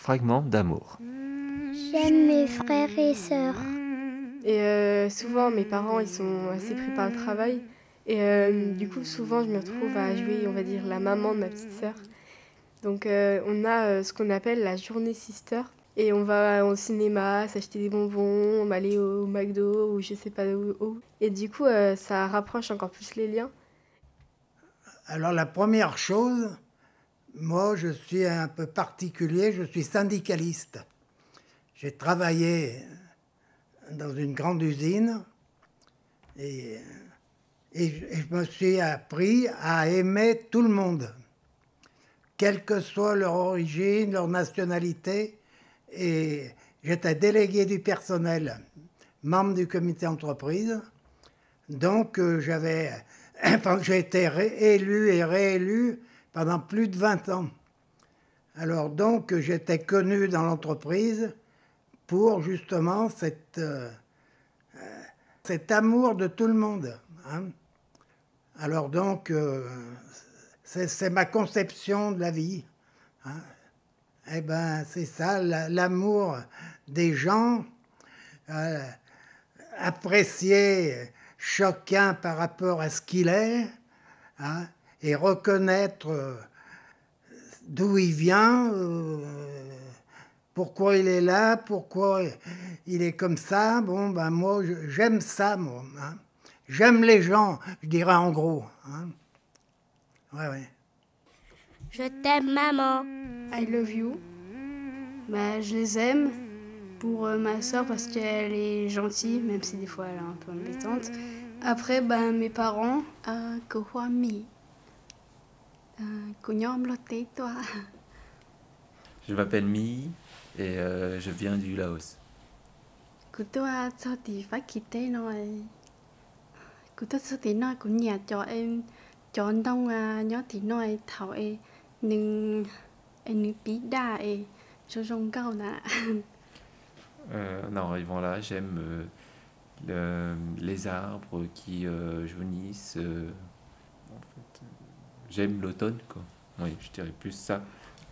fragment d'amour. J'aime mes frères et sœurs. Et souvent, mes parents, ils sont assez pris par le travail. Et du coup, souvent, je me retrouve à jouer, on va dire, la maman de ma petite sœur. Donc, on a ce qu'on appelle la journée sister. Et on va au cinéma, s'acheter des bonbons, on va aller au McDo ou je sais pas où. Et du coup, ça rapproche encore plus les liens. Alors la première chose, moi je suis un peu particulier, je suis syndicaliste. J'ai travaillé dans une grande usine et je me suis appris à aimer tout le monde, quelle que soit leur origine, leur nationalité. Et j'étais délégué du personnel, membre du comité entreprise. Donc j'ai été élu et réélu pendant plus de 20 ans. Alors donc j'étais connu dans l'entreprise pour justement cet amour de tout le monde. Hein. Alors donc c'est ma conception de la vie. Hein. Eh ben c'est ça, l'amour des gens, apprécier chacun par rapport à ce qu'il est, hein, et reconnaître d'où il vient, pourquoi il est là, pourquoi il est comme ça. Bon, ben moi, j'aime ça, moi. Hein. J'aime les gens, je dirais en gros. Hein. Ouais. Je t'aime, maman. I love you. Bah, je les aime pour ma soeur parce qu'elle est gentille, même si des fois elle est un peu embêtante. Après, bah, mes parents. Je m'appelle Mi et je viens du Laos. Non, arrivant là, j'aime les arbres qui jaunissent. En fait, j'aime l'automne, quoi. Oui, je dirais plus ça.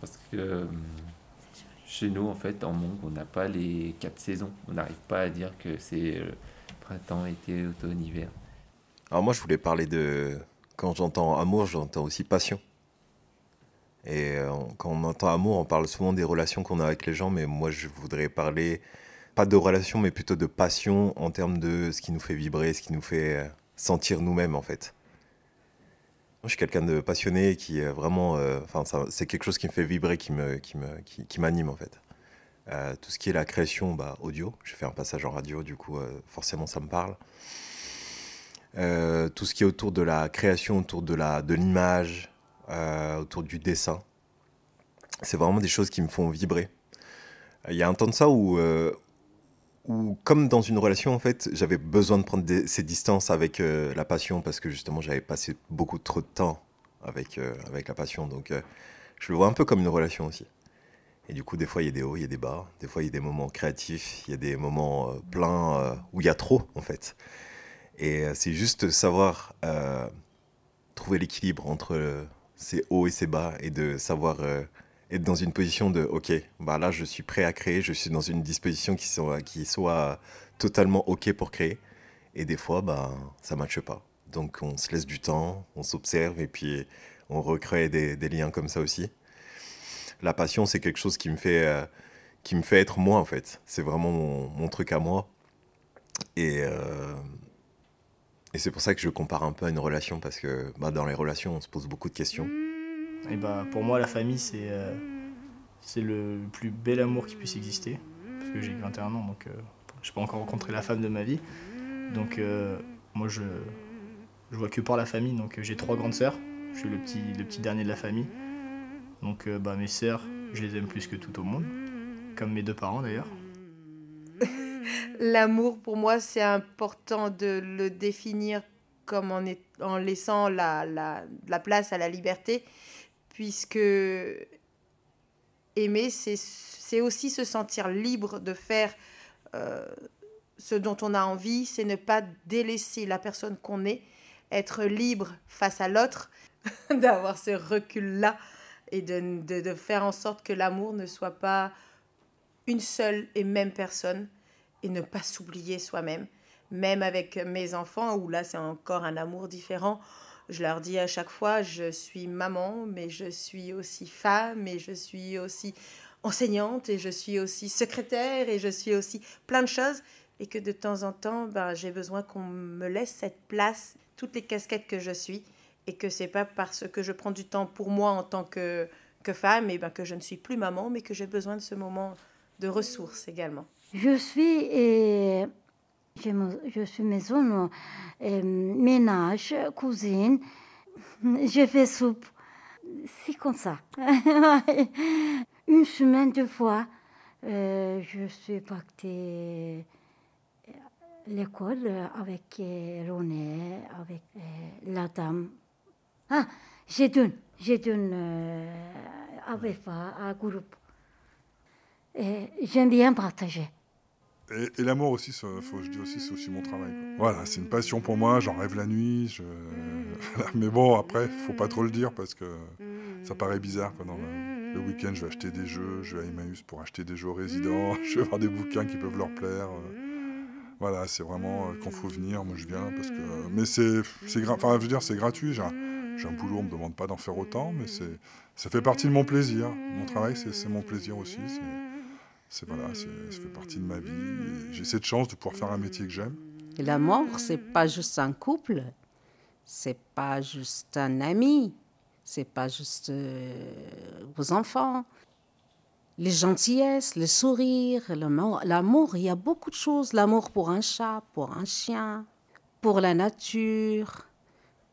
Parce que chez nous, en fait, en Mongolie, on n'a pas les 4 saisons. On n'arrive pas à dire que c'est printemps, été, automne, hiver. Alors moi, je voulais parler de... Quand j'entends amour, j'entends aussi passion. Et quand on entend amour, on parle souvent des relations qu'on a avec les gens, mais moi, je voudrais parler, pas de relations, mais plutôt de passion en termes de ce qui nous fait vibrer, ce qui nous fait sentir nous-mêmes, en fait. Moi, je suis quelqu'un de passionné qui est vraiment... c'est quelque chose qui me fait vibrer, qui m'anime, en fait. Tout ce qui est la création audio, j'ai fait un passage en radio, du coup, forcément, ça me parle. Tout ce qui est autour de la création, autour de l'image, autour du dessin. C'est vraiment des choses qui me font vibrer. Il y a un temps de ça où comme dans une relation, en fait, j'avais besoin de prendre ces distances avec la passion parce que justement, j'avais passé beaucoup trop de temps avec la passion. Donc, je le vois un peu comme une relation aussi. Et du coup, des fois, il y a des hauts, il y a des bas. Des fois, il y a des moments créatifs, il y a des moments pleins où il y a trop, en fait. Et c'est juste savoir trouver l'équilibre entre ces hauts et ces bas et de savoir être dans une position de ok, là je suis prêt à créer, je suis dans une disposition qui soit totalement ok pour créer. Et des fois, ça ne matche pas. Donc on se laisse du temps, on s'observe et puis on recrée des liens comme ça aussi. La passion, c'est quelque chose qui me fait être moi en fait. C'est vraiment mon truc à moi. Et c'est pour ça que je compare un peu à une relation, parce que dans les relations, on se pose beaucoup de questions. Et pour moi, la famille, c'est le plus bel amour qui puisse exister. Parce que j'ai 21 ans, donc je n'ai pas encore rencontré la femme de ma vie. Donc moi, je vois que par la famille. Donc j'ai 3 grandes sœurs. Je suis le petit dernier de la famille. Donc mes sœurs, je les aime plus que tout au monde. Comme mes 2 parents d'ailleurs. L'amour, pour moi, c'est important de le définir comme en laissant la place à la liberté, puisque aimer, c'est aussi se sentir libre de faire ce dont on a envie, c'est ne pas délaisser la personne qu'on est, être libre face à l'autre, d'avoir ce recul-là et de faire en sorte que l'amour ne soit pas une seule et même personne et ne pas s'oublier soi-même. Même avec mes enfants, où là c'est encore un amour différent, je leur dis à chaque fois, je suis maman, mais je suis aussi femme, et je suis aussi enseignante, et je suis aussi secrétaire, et je suis aussi plein de choses, et que de temps en temps, j'ai besoin qu'on me laisse cette place, toutes les casquettes que je suis, et que c'est pas parce que je prends du temps pour moi en tant que femme, et que je ne suis plus maman, mais que j'ai besoin de ce moment de ressources également. Je suis maison, ménage, cuisine, je fais soupe. C'est comme ça. Une semaine, 2 fois, je suis partie à l'école avec René, avec la dame. Ah, j'ai donné avec un groupe. Et j'aime bien partager. Et l'amour aussi, faut que je dis aussi, c'est aussi mon travail, quoi. Voilà, c'est une passion pour moi, j'en rêve la nuit. Mais bon, après, faut pas trop le dire parce que ça paraît bizarre, quoi. Le week-end, je vais acheter des jeux, je vais à Emmaüs pour acheter des jeux aux résidents, je vais voir des bouquins qui peuvent leur plaire. Voilà, c'est vraiment quand faut venir, moi je viens parce que. Mais c'est gratuit. J'ai un boulot, on me demande pas d'en faire autant, mais ça fait partie de mon plaisir. Mon travail, c'est mon plaisir aussi. Ça fait partie de ma vie. Et j'ai cette chance de pouvoir faire un métier que j'aime. Et l'amour, c'est pas juste un couple, c'est pas juste un ami, c'est pas juste vos enfants. Les gentillesses, le sourire, l'amour, il y a beaucoup de choses. L'amour pour un chat, pour un chien, pour la nature,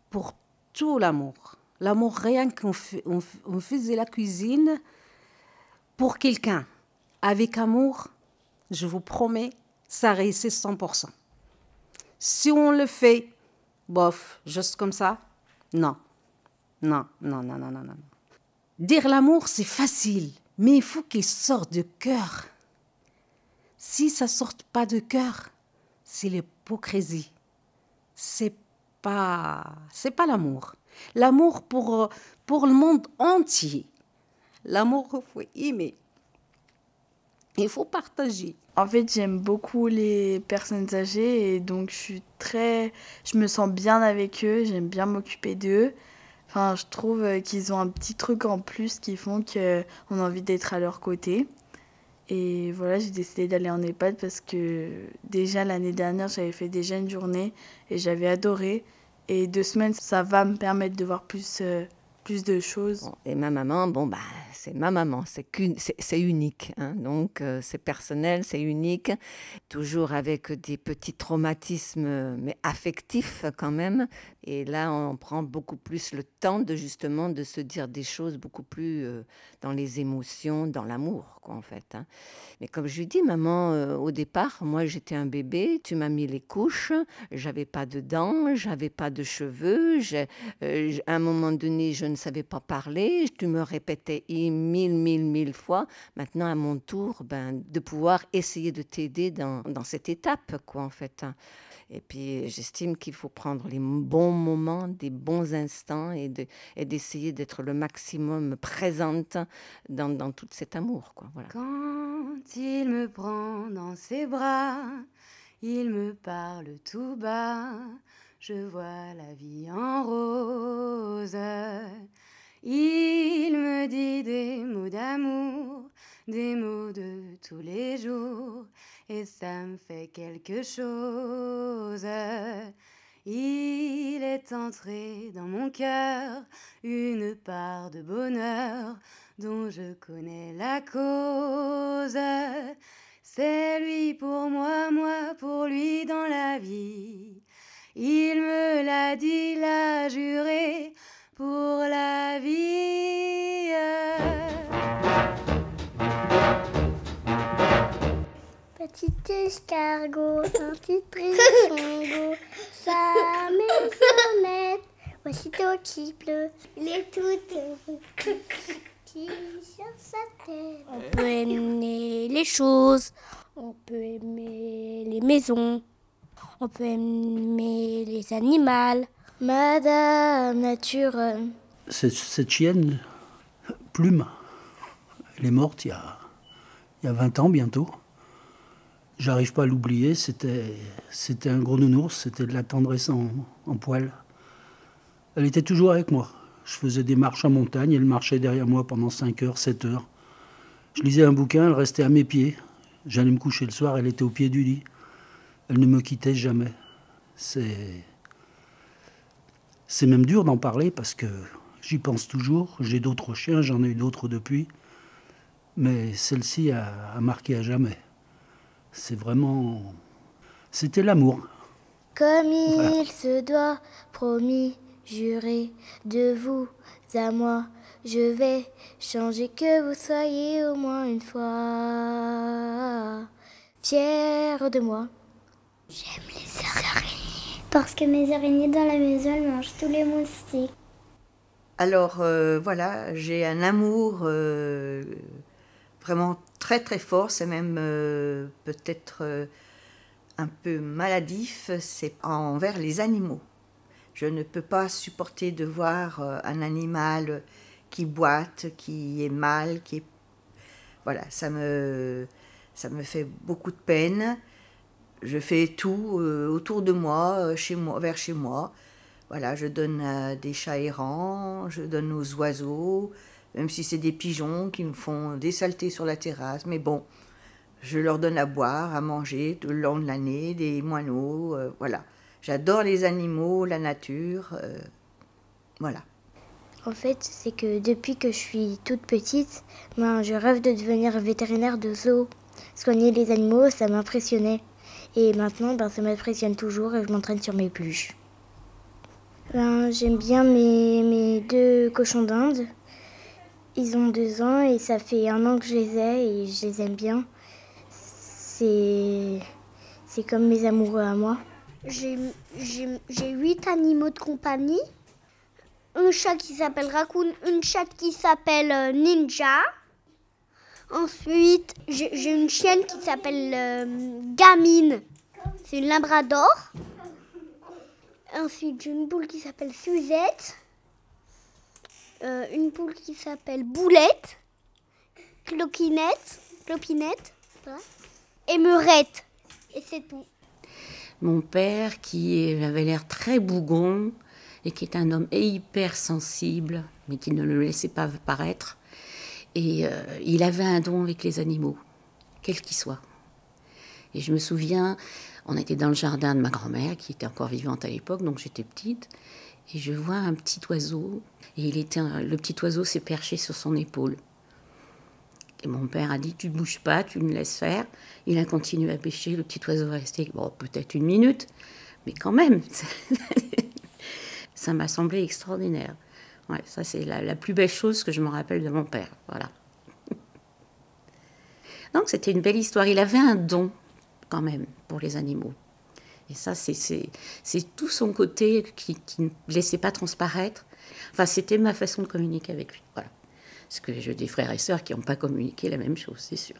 pour tout l'amour. L'amour, rien qu'on faisait la cuisine pour quelqu'un. Avec amour, je vous promets, ça réussit 100%. Si on le fait, bof, juste comme ça, non. Dire l'amour, c'est facile, mais il faut qu'il sorte de cœur. Si ça ne sort pas de cœur, c'est l'hypocrisie. C'est pas l'amour. L'amour pour le monde entier. L'amour, il faut aimer. Il faut partager. En fait, j'aime beaucoup les personnes âgées et donc je me sens bien avec eux, j'aime bien m'occuper d'eux. Enfin, je trouve qu'ils ont un petit truc en plus qui font qu'on a envie d'être à leur côté. Et voilà, j'ai décidé d'aller en EHPAD parce que déjà l'année dernière, j'avais fait des jeunes journées et j'avais adoré. Et 2 semaines, ça va me permettre de voir plus de choses. Et ma maman, c'est ma maman, c'est unique, hein, donc c'est personnel, c'est unique, toujours avec des petits traumatismes, mais affectifs quand même. Et là, on prend beaucoup plus le temps de se dire des choses beaucoup plus dans les émotions, dans l'amour, quoi, en fait. Hein. Mais comme je lui dis, maman, au départ, moi, j'étais un bébé, tu m'as mis les couches, j'avais pas de dents, j'avais pas de cheveux, à un moment donné, je ne savais pas parler, tu me répétais mille fois. Maintenant, à mon tour, de pouvoir essayer de t'aider dans cette étape, quoi, en fait. Hein. Et puis, j'estime qu'il faut prendre les bons moments, des bons instants et d'essayer d'être le maximum présente dans tout cet amour, quoi. Voilà. Quand il me prend dans ses bras, il me parle tout bas, je vois la vie en rose. Il me dit des mots d'amour, des mots de tous les jours, et ça me fait quelque chose. Il est entré dans mon cœur une part de bonheur dont je connais la cause. C'est lui pour moi, moi pour lui dans la vie. Il me l'a dit, l'a juré pour la vie. Petit escargot, un petit trisongo, sa maisonnette, aussitôt qu'il pleut, il est tout petit sur sa tête. On peut aimer les choses, on peut aimer les maisons, on peut aimer les animaux. Madame Nature. Cette chienne, Plume. Elle est morte il y a 20 ans bientôt. J'arrive pas à l'oublier, c'était un gros nounours, c'était de la tendresse en poil. Elle était toujours avec moi. Je faisais des marches en montagne, elle marchait derrière moi pendant 5 heures, 7 heures. Je lisais un bouquin, elle restait à mes pieds. J'allais me coucher le soir, elle était au pied du lit. Elle ne me quittait jamais. C'est même dur d'en parler parce que j'y pense toujours. J'ai d'autres chiens, j'en ai eu d'autres depuis. Mais celle-ci a marqué à jamais. C'est vraiment... C'était l'amour. Comme Voilà. il se doit, promis, juré, de vous à moi, je vais changer que vous soyez au moins une fois fiers de moi. J'aime les araignées. Parce que mes araignées dans la maison, elles mangent tous les moustiques. Alors voilà, j'ai un amour vraiment très très fort, c'est même peut-être un peu maladif, c'est envers les animaux. Je ne peux pas supporter de voir un animal qui boite, qui est mal, qui est... Voilà, ça me fait beaucoup de peine. Je fais tout autour de moi, vers chez moi. Voilà, je donne à des chats errants, je donne aux oiseaux, même si c'est des pigeons qui me font des saletés sur la terrasse. Mais bon, je leur donne à boire, à manger tout le long de l'année, des moineaux, voilà. J'adore les animaux, la nature, voilà. En fait, c'est que depuis que je suis toute petite, je rêve de devenir vétérinaire de zoo. Soigner les animaux, ça m'impressionnait. Et maintenant, ça m'impressionne toujours et je m'entraîne sur mes peluches. J'aime bien mes 2 cochons d'Inde. Ils ont 2 ans et ça fait 1 an que je les ai et je les aime bien. C'est comme mes amoureux à moi. J'ai 8 animaux de compagnie. Un chat qui s'appelle Raccoon, une chatte qui s'appelle Ninja. Ensuite, j'ai une chienne qui s'appelle Gamine. C'est une labrador. Ensuite, j'ai une poule qui s'appelle Suzette. Une poule qui s'appelle Boulette. Clopinette. Voilà. Et Meurette. Et c'est tout. Mon père, qui avait l'air très bougon et qui est un homme hyper sensible, mais qui ne le laissait pas paraître. Et il avait un don avec les animaux, quels qu'ils soient. Et je me souviens, on était dans le jardin de ma grand-mère, qui était encore vivante à l'époque, donc j'étais petite, et je vois un petit oiseau, et le petit oiseau s'est perché sur son épaule. Et mon père a dit, tu ne bouges pas, tu me laisses faire. Il a continué à pêcher, le petit oiseau est resté, peut-être 1 minute, mais quand même, ça m'a semblé extraordinaire. Ouais, ça c'est la plus belle chose que je me rappelle de mon père, voilà. Donc c'était une belle histoire, il avait un don quand même pour les animaux. Et ça c'est tout son côté qui ne laissait pas transparaître. Enfin c'était ma façon de communiquer avec lui, voilà. Parce que j'ai des frères et sœurs qui n'ont pas communiqué la même chose, c'est sûr.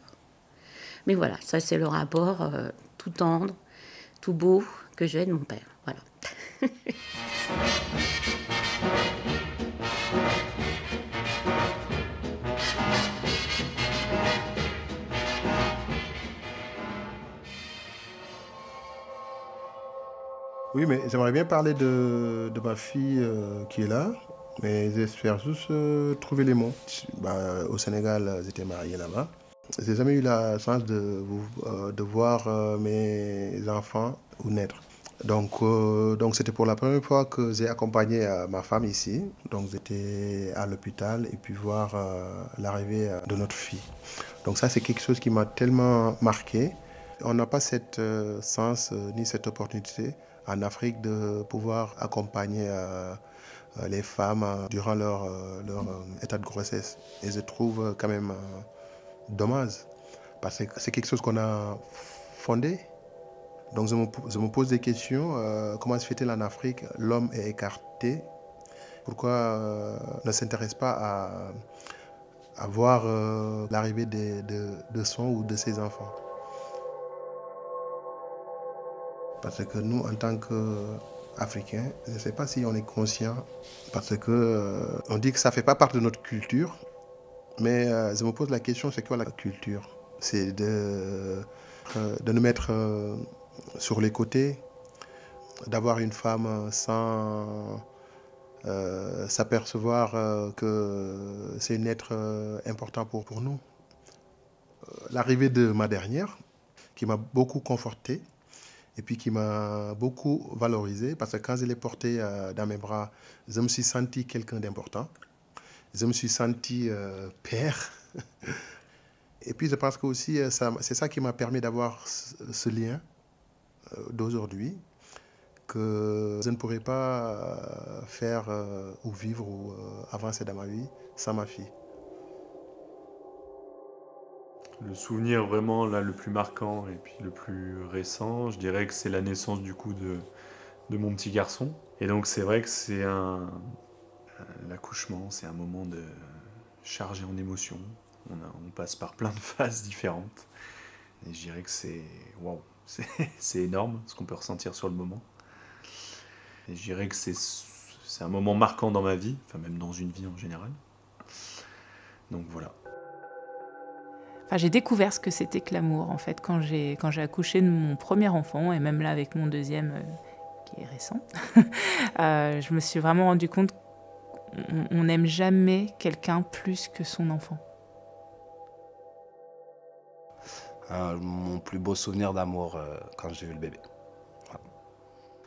Mais voilà, ça c'est le rapport tout tendre, tout beau que j'ai de mon père, voilà. Oui, mais j'aimerais bien parler de ma fille qui est là, mais j'espère juste trouver les mots. Au Sénégal, j'étais marié là-bas. J'ai jamais eu la chance de voir mes enfants naître. Donc c'était pour la première fois que j'ai accompagné ma femme ici. Donc j'étais à l'hôpital et puis voir l'arrivée de notre fille. Donc ça c'est quelque chose qui m'a tellement marqué. On n'a pas cette chance ni cette opportunité en Afrique de pouvoir accompagner les femmes durant leur état de grossesse. Et je trouve quand même dommage parce que c'est quelque chose qu'on a fondé. Donc je me pose des questions. Comment se fait-il en Afrique? L'homme est écarté. Pourquoi ne s'intéresse pas à voir l'arrivée de son ou de ses enfants? Parce que nous, en tant qu'Africains, je ne sais pas si on est conscient, parce que on dit que ça ne fait pas partie de notre culture, Mais je me pose la question, c'est quoi la culture? C'est de nous mettre sur les côtés, d'avoir une femme sans s'apercevoir que c'est un être important pour nous. L'arrivée de ma dernière, qui m'a beaucoup conforté, et puis qui m'a beaucoup valorisé, parce que quand je l'ai portée dans mes bras, je me suis senti quelqu'un d'important. Je me suis senti père. Et puis je pense que aussi, c'est ça qui m'a permis d'avoir ce lien d'aujourd'hui, que je ne pourrais pas faire ou vivre ou avancer dans ma vie sans ma fille. Le souvenir vraiment là, le plus marquant et puis le plus récent, je dirais que c'est la naissance du coup de mon petit garçon. Et donc c'est vrai que c'est l'accouchement, c'est un moment chargé en émotions. On passe par plein de phases différentes. Et je dirais que c'est waouh, c'est énorme ce qu'on peut ressentir sur le moment. Et je dirais que c'est un moment marquant dans ma vie, enfin même dans une vie en général. Donc voilà. Enfin, j'ai découvert ce que c'était que l'amour, en fait, quand j'ai accouché de mon premier enfant, et même là avec mon deuxième, qui est récent. Je me suis vraiment rendu compte qu'on n'aime jamais quelqu'un plus que son enfant. Mon plus beau souvenir d'amour quand j'ai eu le bébé.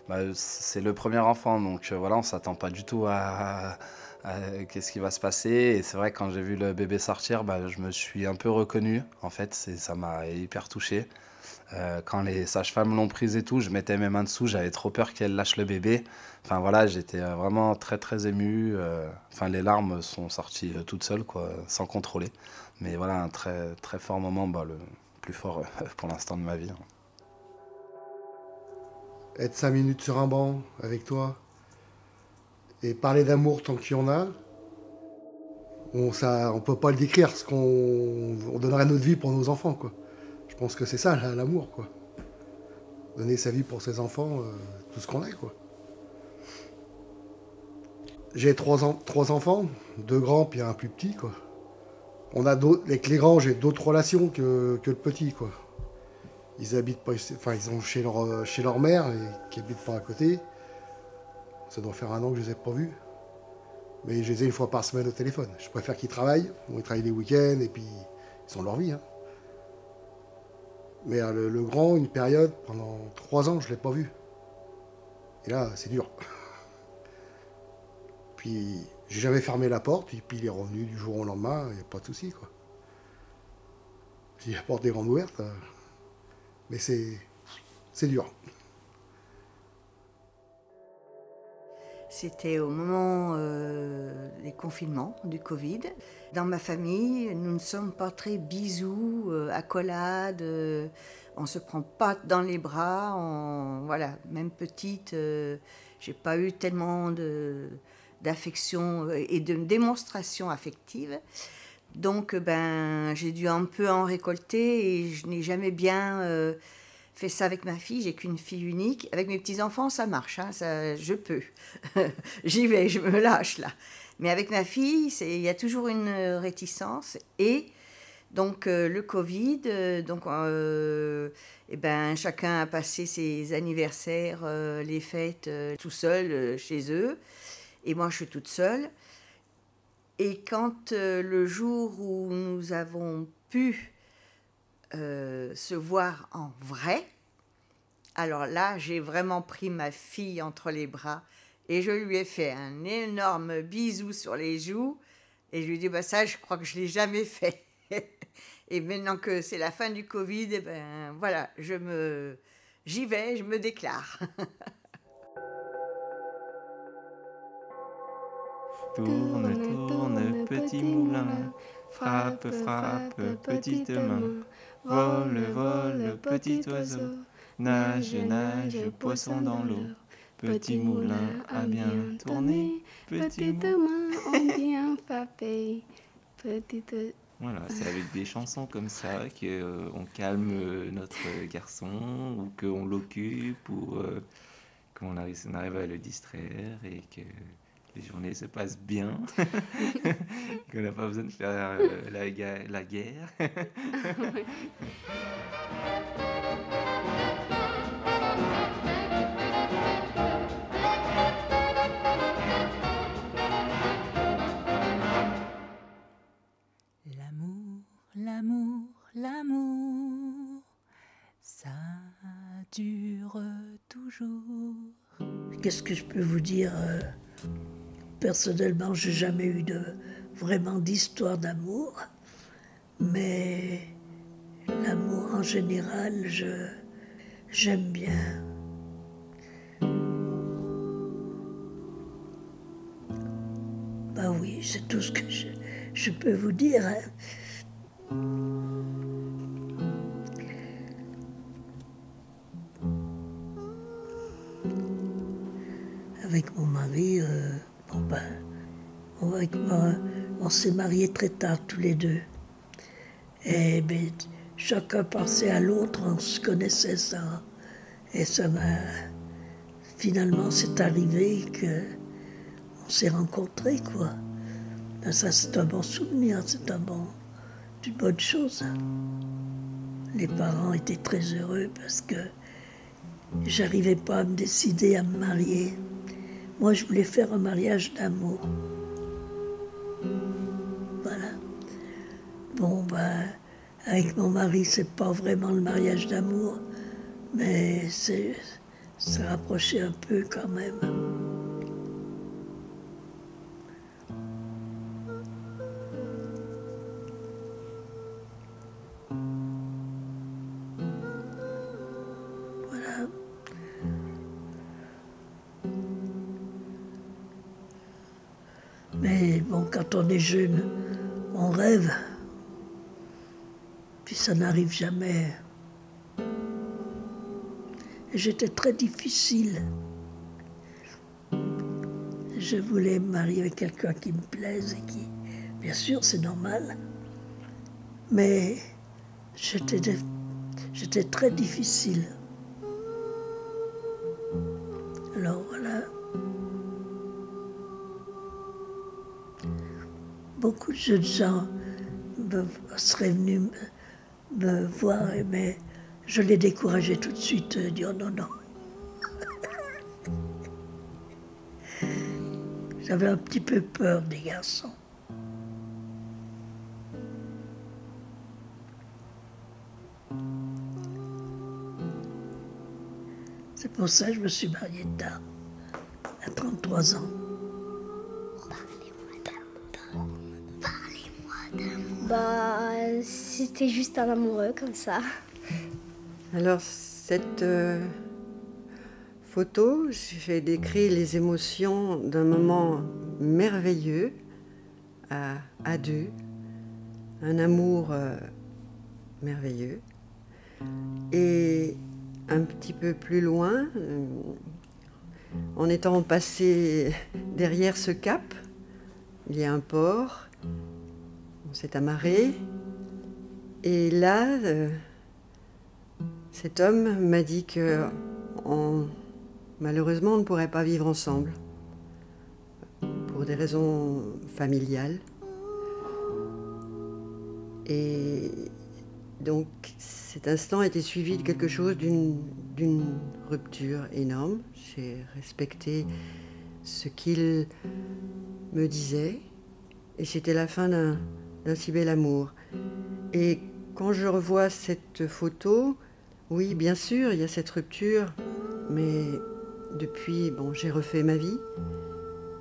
Voilà. C'est le premier enfant, donc voilà, on ne s'attend pas du tout à qu'est-ce qui va se passer. Et c'est vrai que quand j'ai vu le bébé sortir, je me suis un peu reconnu. En fait, ça m'a hyper touché. Quand les sages-femmes l'ont prise et tout, je mettais mes mains dessous, j'avais trop peur qu'elle lâche le bébé. Enfin voilà, j'étais vraiment très très ému. Enfin, les larmes sont sorties toutes seules, quoi, sans contrôler. Mais voilà, un très très fort moment, le plus fort pour l'instant de ma vie. Être 5 minutes sur un banc avec toi et parler d'amour tant qu'il y en a, on peut pas le décrire, parce qu'on donnerait notre vie pour nos enfants, quoi. Je pense que c'est ça l'amour, quoi. Donner sa vie pour ses enfants, tout ce qu'on a, quoi. J'ai trois enfants, 2 grands puis un plus petit, quoi. Avec les grands, j'ai d'autres relations que le petit, quoi. Ils habitent pas, enfin ils sont chez leur mère et qui habitent pas à côté. Ça doit faire 1 an que je les ai pas vus. Mais je les ai 1 fois par semaine au téléphone. Je préfère qu'ils travaillent. Ils travaillent les week-ends et puis ils ont leur vie. Hein. Mais le grand, une période, pendant 3 ans, je l'ai pas vu. Et là, c'est dur. Puis j'ai jamais fermé la porte, et puis il est revenu du jour au lendemain, il n'y a pas de souci, quoi. J'ai la porte est grande ouverte, mais c'est dur. C'était au moment des confinements, du Covid. Dans ma famille, nous ne sommes pas très bisous, accolades, on ne se prend pas dans les bras. Voilà, même petite, j'ai pas eu tellement d'affection et de démonstration affective. Donc j'ai dû un peu en récolter et je n'ai jamais bien fait ça avec ma fille. J'ai qu'une fille unique. Avec mes petits-enfants, ça marche, hein, je peux. J'y vais, je me lâche là. Mais avec ma fille, il y a toujours une réticence. Et donc le Covid, chacun a passé ses anniversaires, les fêtes tout seul chez eux. Et moi, je suis toute seule. Et quand le jour où nous avons pu se voir en vrai, alors là, j'ai vraiment pris ma fille entre les bras et je lui ai fait un énorme bisou sur les joues. Et je lui ai dit, ça, je crois que je ne l'ai jamais fait. Et maintenant que c'est la fin du Covid, voilà, j'y vais, je me déclare. Tourne, tourne, petit moulin, frappe, frappe, petite main, vole, vole, petit oiseau, nage, nage, poisson dans l'eau. Petit moulin a bien tourné, petite main a bien frappé, petite... Voilà, c'est avec des chansons comme ça qu'on calme notre garçon, ou qu'on l'occupe, ou qu'on arrive à le distraire, et que les journées se passent bien, qu'on n'a pas besoin de faire la guerre. L'amour, l'amour, ça dure toujours. Qu'est-ce que je peux vous dire? Personnellement, j'ai jamais eu vraiment d'histoire d'amour, mais l'amour en général, j'aime bien. Bah oui, c'est tout ce que je peux vous dire. Hein. Avec mon mari, on s'est mariés très tard tous les deux. Et ben, chacun pensait à l'autre, on se connaissait ça. Et ça m'a... Finalement, c'est arrivé qu'on s'est rencontrés, quoi. Ben, ça, c'est un bon souvenir, c'est une bonne chose. Les parents étaient très heureux parce que j'arrivais pas à me décider à me marier. Moi, je voulais faire un mariage d'amour. Voilà. Bon, ben, avec mon mari, c'est pas vraiment le mariage d'amour, mais ça rapprochait un peu quand même. Voilà. Mais bon, quand on est jeune, on rêve, puis ça n'arrive jamais. Et j'étais très difficile. Je voulais me marier avec quelqu'un qui me plaise et qui, bien sûr, c'est normal, mais j'étais très difficile. Alors voilà. Beaucoup de jeunes gens seraient venus me voir, mais je les décourageais tout de suite, dire non, non. J'avais un petit peu peur des garçons. C'est pour ça que je me suis mariée tard, à 33 ans. Bah, c'était juste un amoureux comme ça. Alors, cette photo, j'ai décrit les émotions d'un moment merveilleux à deux, un amour merveilleux. Et un petit peu plus loin, en étant passé derrière ce cap, il y a un port. On s'est amarré et là, cet homme m'a dit que malheureusement on ne pourrait pas vivre ensemble pour des raisons familiales. Et donc cet instant a été suivi de quelque chose d'une rupture énorme. J'ai respecté ce qu'il me disait et c'était la fin d'un si bel amour. Et quand je revois cette photo, oui, bien sûr, il y a cette rupture, mais depuis, bon, j'ai refait ma vie.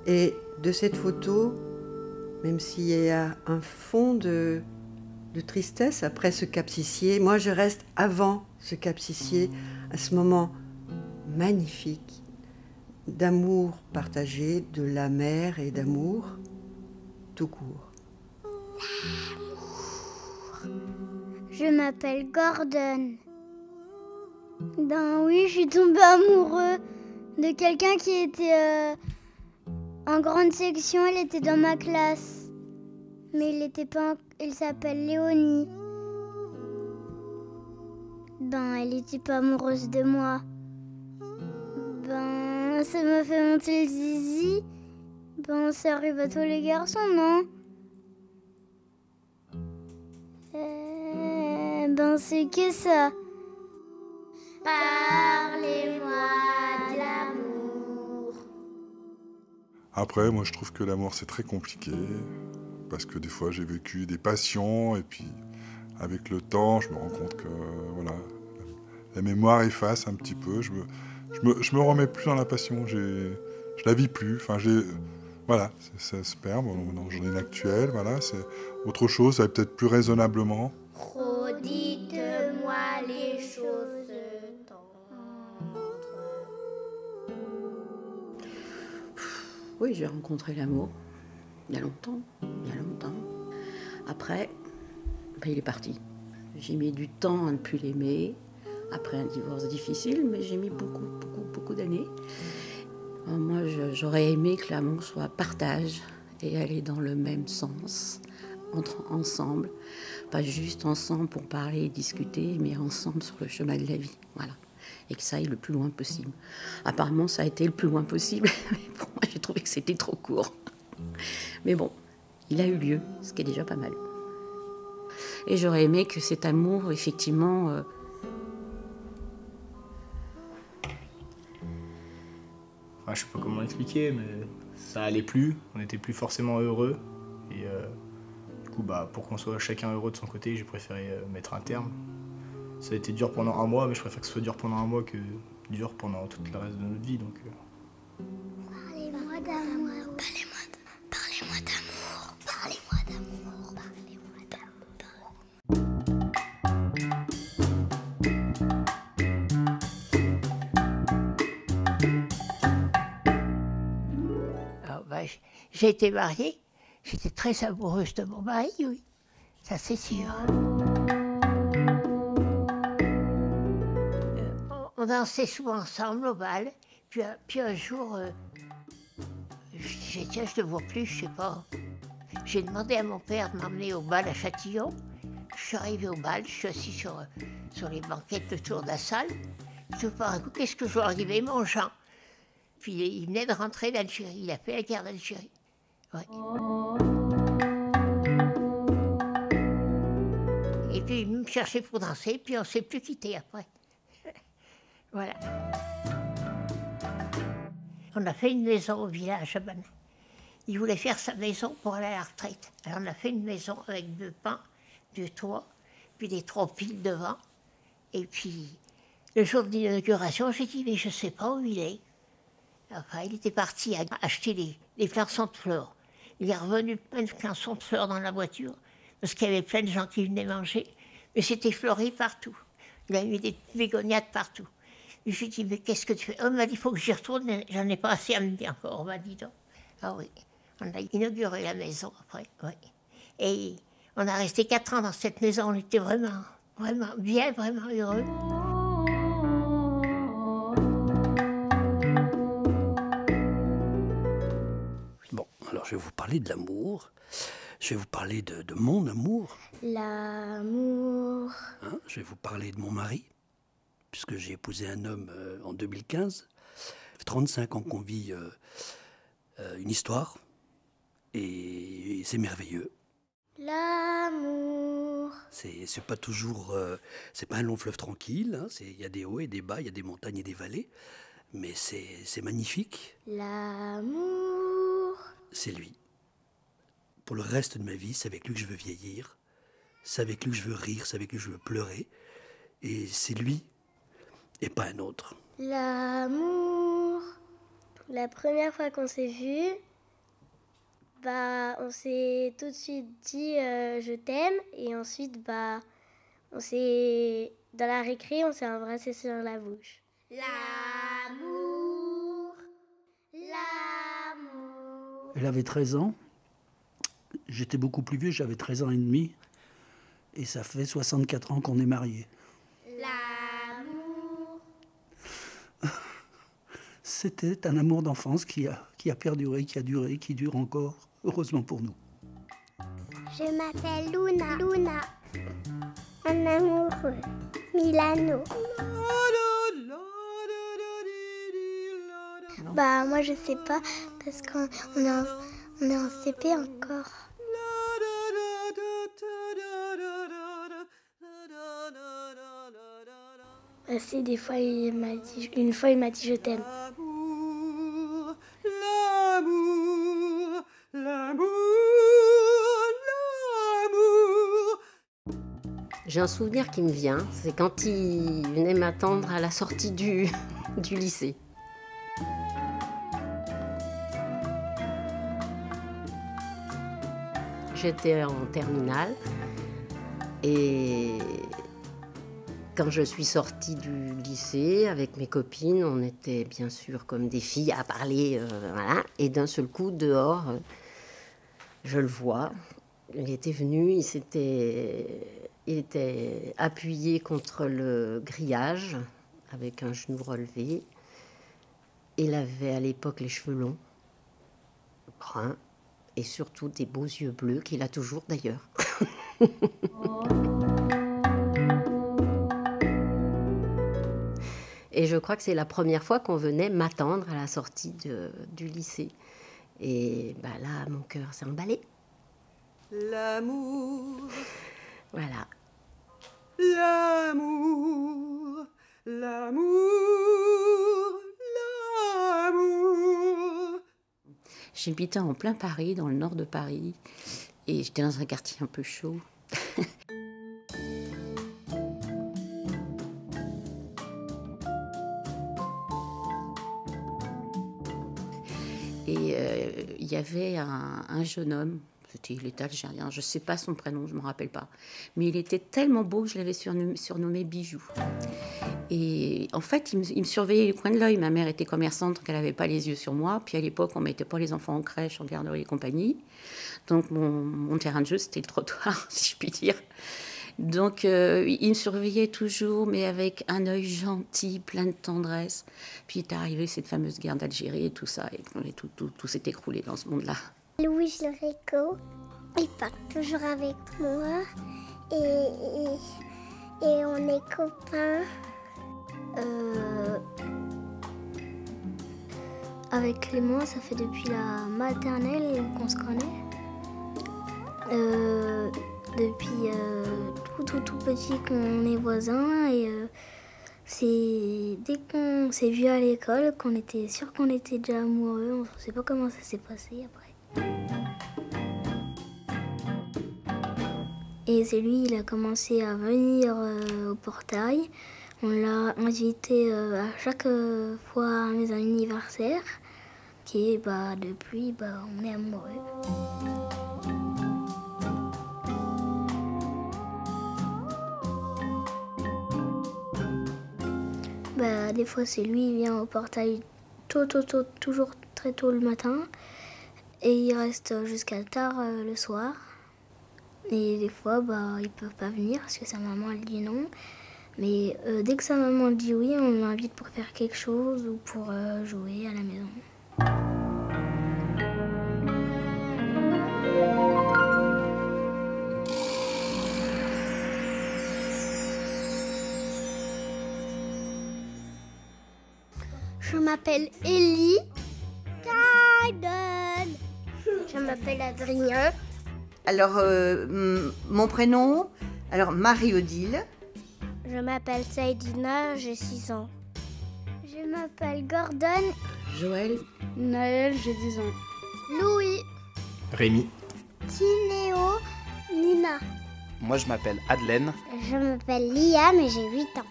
Et de cette photo, même s'il y a un fond de tristesse après ce Cap Sicié, moi je reste avant ce Cap Sicié, à ce moment magnifique d'amour partagé, de la mer et d'amour tout court. Je m'appelle Gordon. Ben oui, je suis tombée amoureux de quelqu'un qui était en grande section. Il était dans ma classe, mais il s'appelle Léonie. Ben, elle était pas amoureuse de moi. Ben, ça m'a fait monter le zizi. Ben, ça arrive à tous les garçons, non? Ben, c'est que ça. Parlez-moi de l'amour. Après, moi, je trouve que l'amour, c'est très compliqué. Parce que des fois, j'ai vécu des passions. Et puis, avec le temps, je me rends compte que, voilà, la mémoire efface un petit peu. Je me remets plus dans la passion. Je la vis plus. Enfin, voilà, ça se perd. Bon, dans j'en ai une actuelle, voilà, c'est autre chose, ça va peut-être plus raisonnablement. Redites-moi les choses tendres. Oui, j'ai rencontré l'amour. Il y a longtemps. Après, ben, il est parti. J'ai mis du temps à ne plus l'aimer. Après un divorce difficile, mais j'ai mis beaucoup d'années. Alors moi, j'aurais aimé que l'amour soit partage et aller dans le même sens, ensemble. Pas juste ensemble pour parler et discuter, mais ensemble sur le chemin de la vie. Voilà. Et que ça aille le plus loin possible. Apparemment, ça a été le plus loin possible, mais pour moi, j'ai trouvé que c'était trop court. Mais bon, il a eu lieu, ce qui est déjà pas mal. Et j'aurais aimé que cet amour, effectivement... Enfin, je sais pas comment l'expliquer, mais ça allait plus, on n'était plus forcément heureux. Et du coup, bah, pour qu'on soit chacun heureux de son côté, j'ai préféré mettre un terme. Ça a été dur pendant un mois, mais je préfère que ce soit dur pendant un mois que dur pendant tout le reste de notre vie. Donc, Parlez-moi d'amour. Parlez-moi d'amour. Parlez-moi d'amour. Parlez-moi d'amour. Alors, bah, j'ai été mariée. J'étais très amoureuse de mon mari, oui. Ça, c'est sûr. On dansait souvent ensemble au bal. Puis un jour, je disais, tiens, je ne te vois plus, je sais pas. J'ai demandé à mon père de m'emmener au bal à Châtillon. Je suis arrivée au bal, je suis assise sur les banquettes autour de la salle. Tout par un coup, qu'est-ce que je vois arriver, mon Jean? Puis il venait de rentrer d'Algérie, il a fait la guerre d'Algérie. Ouais. Et puis il me cherchait pour danser, puis on ne s'est plus quitté après. Voilà. On a fait une maison au village à Banin. Il voulait faire sa maison pour aller à la retraite. Alors on a fait une maison avec 2 pans, 2 toits, puis des 3 piles devant. Et puis, le jour de l'inauguration, j'ai dit, mais je ne sais pas où il est. Enfin, il était parti acheter des plançons de fleurs. Il est revenu plein de plançons de fleurs dans la voiture, parce qu'il y avait plein de gens qui venaient manger. Mais c'était fleuri partout. Il a mis des bégoniades partout. Et je lui ai dit, mais qu'est-ce que tu fais? On m'a dit, il faut que j'y retourne, j'en ai pas assez à me dire encore, on m'a dit donc. Ah oui, on a inauguré la maison après, oui. Et on a resté 4 ans dans cette maison, on était vraiment bien, vraiment heureux. Bon, alors je vais vous parler de l'amour. Je vais vous parler de mon amour. L'amour. Hein, je vais vous parler de mon mari, puisque j'ai épousé un homme en 2015. Ça fait 35 ans qu'on vit une histoire, et c'est merveilleux. L'amour. C'est pas toujours... c'est pas un long fleuve tranquille, hein, y a des hauts et des bas, il y a des montagnes et des vallées, mais c'est magnifique. L'amour. C'est lui. Pour le reste de ma vie, c'est avec lui que je veux vieillir, c'est avec lui que je veux rire, c'est avec lui que je veux pleurer, et c'est lui et pas un autre. L'amour. La première fois qu'on s'est vus, on s'est tout de suite dit je t'aime, et ensuite on s'est dans la récré, on s'est embrassé sur la bouche. L'amour. L'amour. Elle avait 13 ans. J'étais beaucoup plus vieux, j'avais 13 ans et demi. Et ça fait 64 ans qu'on est mariés. L'amour. C'était un amour d'enfance qui a perduré, qui a duré, qui dure encore, heureusement pour nous. Je m'appelle Luna. Un amoureux. Milano. Bah moi je sais pas parce qu'on est en CP encore. Bah si, des fois il m'a dit, une fois il m'a dit je t'aime. L'amour, l'amour, l'amour. J'ai un souvenir qui me vient, c'est quand il venait m'attendre à la sortie du lycée. J'étais en terminale et quand je suis sortie du lycée avec mes copines, on était bien sûr comme des filles à parler, voilà. Et d'un seul coup, dehors, je le vois. Il était venu, il était appuyé contre le grillage avec un genou relevé. Il avait à l'époque les cheveux longs, bruns, et surtout des beaux yeux bleus, qu'il a toujours d'ailleurs. Et je crois que c'est la première fois qu'on venait m'attendre à la sortie du lycée. Et bah là, mon cœur s'est emballé. L'amour, Voilà. l'amour, l'amour, l'amour. J'habitais en plein Paris, dans le nord de Paris, et j'étais dans un quartier un peu chaud. Et il y avait un jeune homme, il était algérien, je ne sais pas son prénom, je ne me rappelle pas. Mais il était tellement beau que je l'avais surnommé Bijou. Et en fait, il me surveillait du coin de l'œil. Ma mère était commerçante, donc elle n'avait pas les yeux sur moi. Puis à l'époque, on ne mettait pas les enfants en crèche, en garderie et compagnie. Donc mon terrain de jeu, c'était le trottoir, si je puis dire. Donc il me surveillait toujours, mais avec un œil gentil, plein de tendresse. Puis est arrivée cette fameuse guerre d'Algérie et tout ça, et tout s'est écroulé dans ce monde-là. Louis Rico, il part toujours avec moi et on est copains. Avec Clément, ça fait depuis la maternelle qu'on se connaît. Depuis tout petit qu'on est voisins et c'est dès qu'on s'est vu à l'école qu'on était sûr qu'on était déjà amoureux. On ne sait pas comment ça s'est passé après. Et c'est lui, il a commencé à venir au portail. On l'a invité à chaque fois à mes anniversaires. Et depuis, on est amoureux. Des fois, c'est lui, il vient au portail toujours très tôt le matin. Et il reste jusqu'à tard le soir. Et des fois, ils peuvent pas venir parce que sa maman elle dit non. Mais dès que sa maman dit oui, on l'invite pour faire quelque chose ou pour jouer à la maison. Je m'appelle Ellie. Je m'appelle Adrien. Alors, mon prénom, alors Marie-Odile. Je m'appelle Saïdina, j'ai 6 ans. Je m'appelle Gordon. Joël. Naël, j'ai 10 ans. Louis. Rémi. Tinéo. Nina. Moi, je m'appelle Adelaine. Je m'appelle Liam et j'ai 8 ans.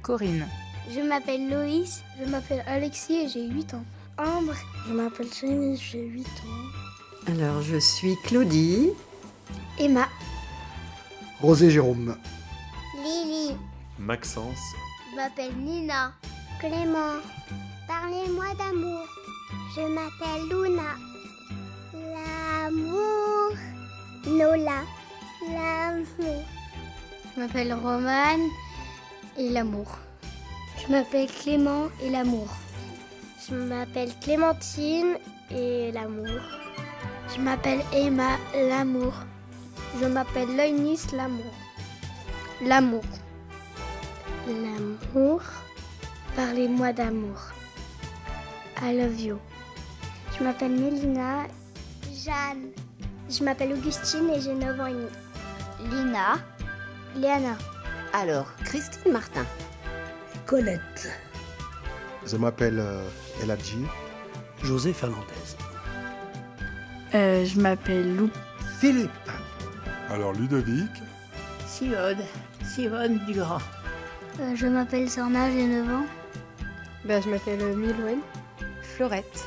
Corinne. Je m'appelle Loïs. Je m'appelle Alexis et j'ai 8 ans. Ambre. Je m'appelle Chérie, j'ai 8 ans. Alors, je suis Claudie. Emma. Rosé Jérôme. Lily. Maxence. Je m'appelle Nina. Clément. Parlez-moi d'amour. Je m'appelle Luna. L'amour. Nola. L'amour. Je m'appelle Romane et l'amour. Je m'appelle Clément et l'amour. Je m'appelle Clémentine et l'amour. Je m'appelle Emma, l'amour. Je m'appelle Loïnis, l'amour. L'amour. L'amour. Parlez-moi d'amour. I love you. Je m'appelle Mélina. Jeanne. Je m'appelle Augustine et j'ai 9 ans et demi. Lina. Léana. Alors, Christine Martin. Colette. Je m'appelle Eladji. José Fernandez. Je m'appelle Lou. Philippe. Alors Ludovic. Simone Durand. Je m'appelle Sorna, j'ai 9 ans. Je m'appelle Milouen. Florette.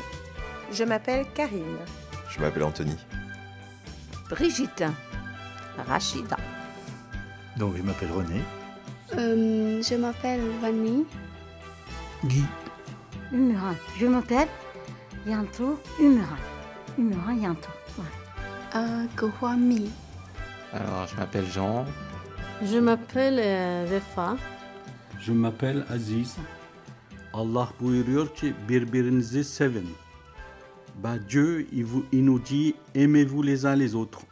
Je m'appelle Karine. Je m'appelle Anthony. Brigitte. Rachida. Donc je m'appelle René. Je m'appelle Vanny. Guy. Umuran. Je m'appelle Yanto Umuran. Umuran Yanto. Gohami. Alors, je m'appelle Jean. Je m'appelle Vefa. Je m'appelle Aziz. Allah buyuruyor ki birbirinizi sevin. Dieu, il nous dit aimez-vous les uns les autres.